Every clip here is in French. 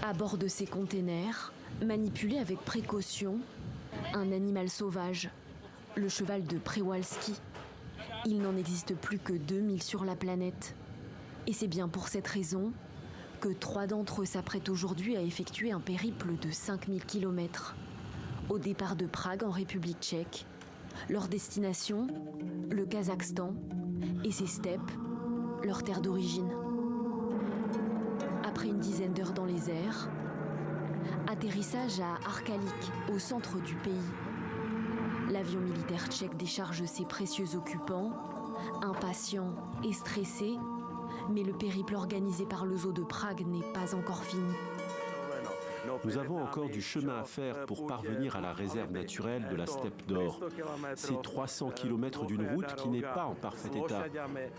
À bord de ces containers, manipulé avec précaution, un animal sauvage, le cheval de Przewalski. Il n'en existe plus que 2000 sur la planète. Et c'est bien pour cette raison que 3 d'entre eux s'apprêtent aujourd'hui à effectuer un périple de 5000 km. Au départ de Prague en République tchèque, leur destination, le Kazakhstan et ses steppes, leur terre d'origine. Après une dizaine d'heures dans les airs, atterrissage à Arkalik, au centre du pays. L'avion militaire tchèque décharge ses précieux occupants, impatients et stressés, mais le périple organisé par le zoo de Prague n'est pas encore fini. Nous avons encore du chemin à faire pour parvenir à la réserve naturelle de la steppe d'Or. C'est 300 km d'une route qui n'est pas en parfait état.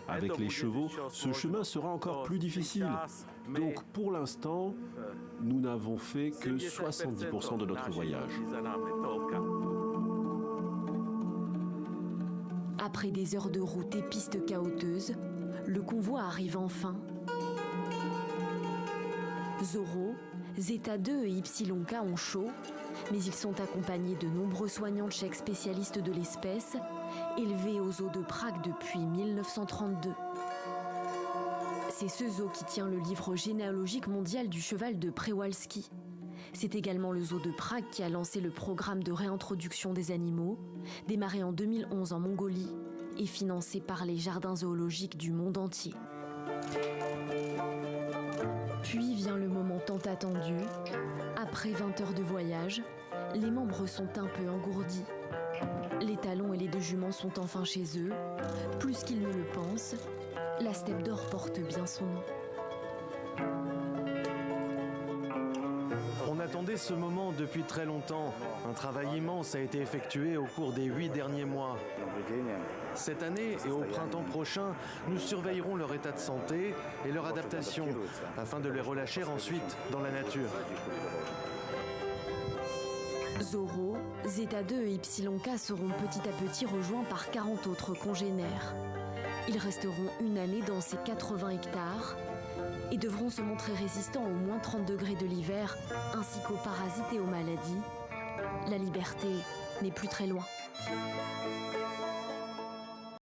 Avec les chevaux, ce chemin sera encore plus difficile. Donc pour l'instant, nous n'avons fait que 70% de notre voyage. Après des heures de route et pistes caoteuses, le convoi arrive enfin. Zorro, Zeta 2 et Ypsilon K ont chaud, mais ils sont accompagnés de nombreux soignants tchèques spécialistes de l'espèce, élevés au zoo de Prague depuis 1932. C'est ce zoo qui tient le livre généalogique mondial du cheval de Przewalski. C'est également le zoo de Prague qui a lancé le programme de réintroduction des animaux, démarré en 2011 en Mongolie et financé par les jardins zoologiques du monde entier. Puis vient le moment tant attendu. Après 20 heures de voyage, les membres sont un peu engourdis. Les talons et les 2 juments sont enfin chez eux. Plus qu'ils ne le pensent, la steppe d'Or porte bien son nom. On attendait ce moment depuis très longtemps. Un travail immense a été effectué au cours des 8 derniers mois. Cette année et au printemps prochain, nous surveillerons leur état de santé et leur adaptation afin de les relâcher ensuite dans la nature. Zorro, Zeta 2 et Ypsilon K seront petit à petit rejoints par 40 autres congénères. Ils resteront une année dans ces 80 hectares et devront se montrer résistants aux moins 30 degrés de l'hiver ainsi qu'aux parasites et aux maladies. La liberté n'est plus très loin.